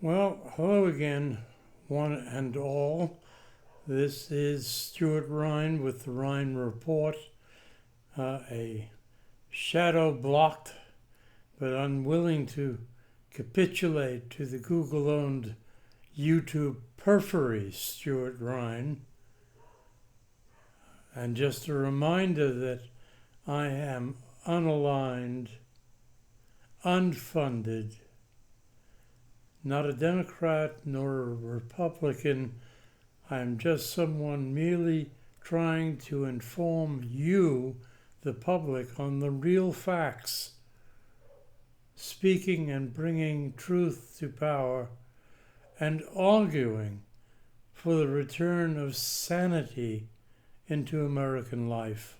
Well, hello again, one and all. This is Stuart Rhine with the Rhine Report, a shadow-blocked but unwilling to capitulate to the Google-owned YouTube periphery, Stuart Rhine. And just a reminder that I am unaligned, unfunded, not a Democrat nor a Republican. I'm just someone merely trying to inform you, the public, on the real facts, speaking and bringing truth to power, and arguing for the return of sanity into American life.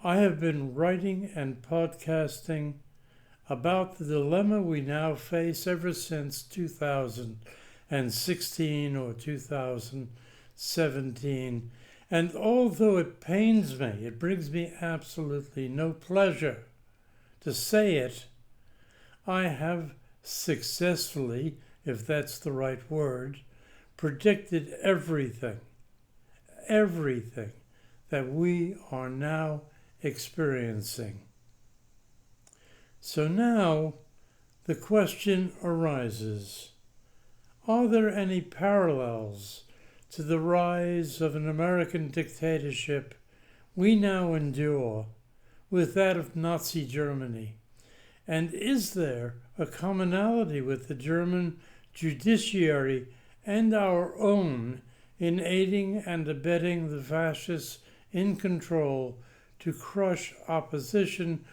I have been writing and podcasting about the dilemma we now face ever since 2016 or 2017. And although it pains me, it brings me absolutely no pleasure to say it, I have successfully, if that's the right word, predicted everything that we are now experiencing. So now the question arises, are there any parallels to the rise of an American dictatorship we now endure with that of Nazi Germany? And is there a commonality with the German judiciary and our own in aiding and abetting the fascists in control to crush opposition,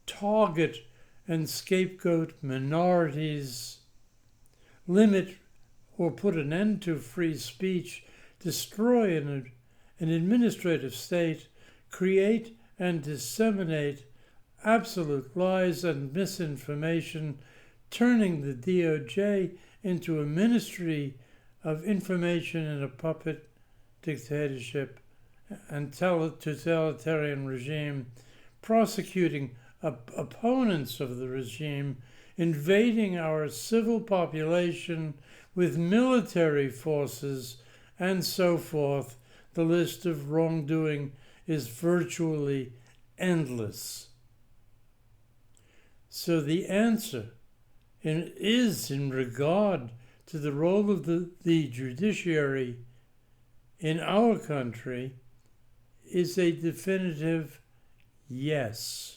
target and scapegoat minorities, limit or put an end to free speech, destroy an administrative state, create and disseminate absolute lies and misinformation, turning the DOJ into a ministry of information in a puppet dictatorship and totalitarian regime, prosecuting opponents of the regime, invading our civil population with military forces, and so forth. The list of wrongdoing is virtually endless. So the answer is in regard to the role of the judiciary in our country is a definitive yes.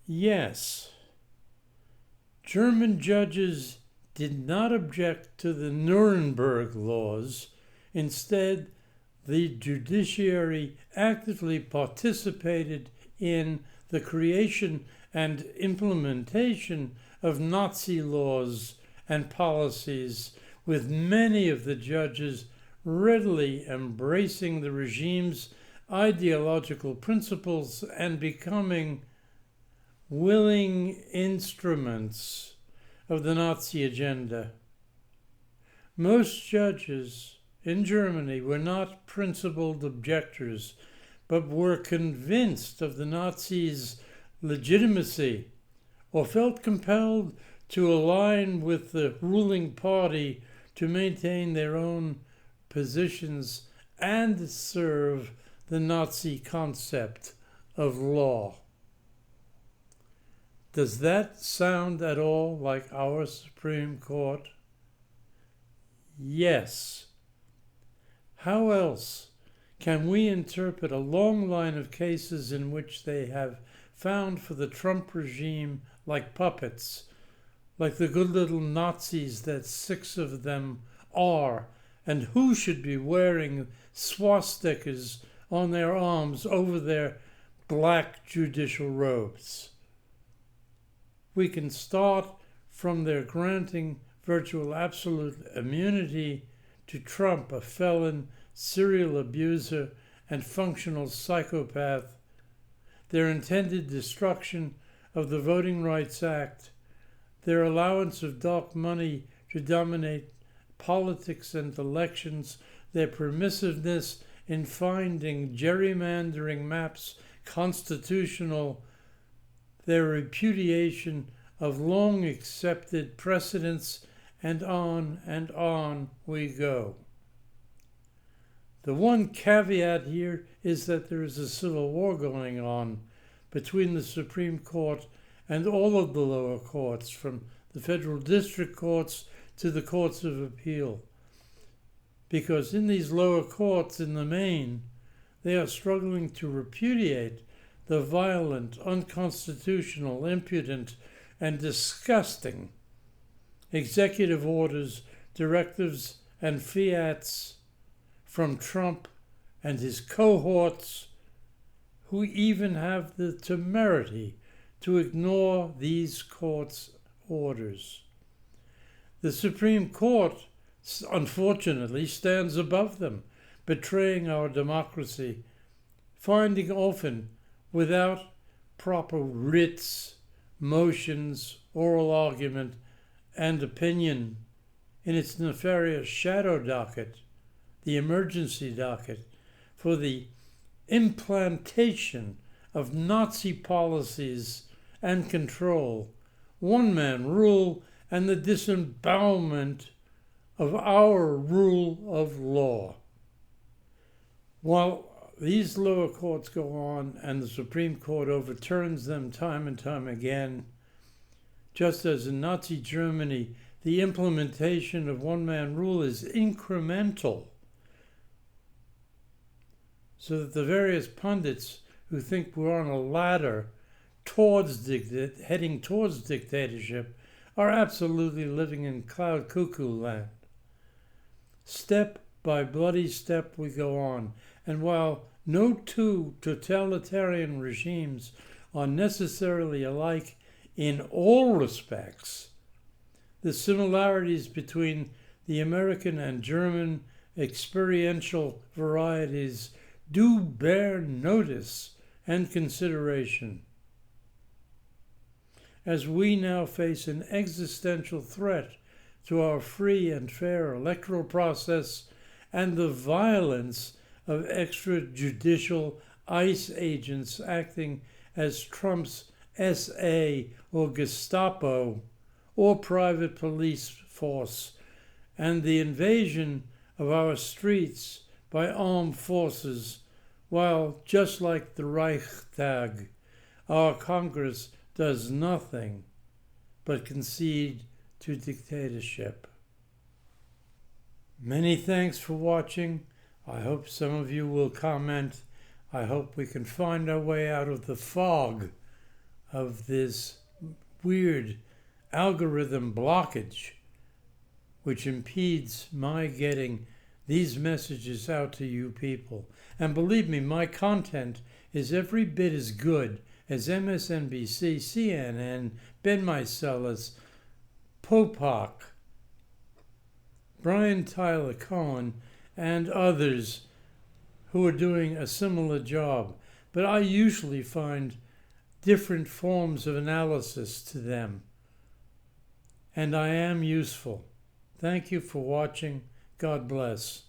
Yes, German judges did not object to the Nuremberg laws. Instead, the judiciary actively participated in the creation and implementation of Nazi laws and policies, with many of the judges readily embracing the regime's ideological principles and becoming willing instruments of the Nazi agenda. Most judges in Germany were not principled objectors, but were convinced of the Nazis' legitimacy or felt compelled to align with the ruling party to maintain their own positions and serve the Nazi concept of law. Does that sound at all like our Supreme Court? Yes. How else can we interpret a long line of cases in which they have found for the Trump regime like puppets, like the good little Nazis that 6 of them are, and who should be wearing swastikas on their arms over their black judicial robes? We can start from their granting virtual absolute immunity to Trump, a felon, serial abuser, and functional psychopath, their intended destruction of the Voting Rights Act, their allowance of dark money to dominate politics and elections, their permissiveness in finding gerrymandering maps constitutional, their repudiation of long accepted precedents, and on we go. The one caveat here is that there is a civil war going on between the Supreme Court and all of the lower courts, from the federal district courts to the courts of appeal. Because in these lower courts, in the main, they are struggling to repudiate the violent, unconstitutional, impudent, and disgusting executive orders, directives, and fiats from Trump and his cohorts, who even have the temerity to ignore these courts' orders. The Supreme Court, unfortunately, stands above them, betraying our democracy, finding often without proper writs, motions, oral argument, and opinion in its nefarious shadow docket, the emergency docket, for the implantation of Nazi policies and control, one-man rule, and the disembowelment of our rule of law. While these lower courts go on and the Supreme Court overturns them time and time again, just as in Nazi Germany, the implementation of one-man rule is incremental, so that the various pundits who think we're on a ladder heading towards dictatorship are absolutely living in cloud cuckoo land. Step by bloody step we go on, and while no two totalitarian regimes are necessarily alike in all respects, the similarities between the American and German experiential varieties do bear notice and consideration. As we now face an existential threat to our free and fair electoral process and the violence of extrajudicial ICE agents acting as Trump's SA or Gestapo or private police force, and the invasion of our streets by armed forces, while, just like the Reichstag, our Congress does nothing but concede to dictatorship. Many thanks for watching. I hope some of you will comment. I hope we can find our way out of the fog of this weird algorithm blockage which impedes my getting these messages out to you people. And believe me, my content is every bit as good as MSNBC, CNN, Ben Meiselas, Popak, Brian Tyler Cohen, and others who are doing a similar job. But I usually find different forms of analysis to them. And I am useful. Thank you for watching. God bless.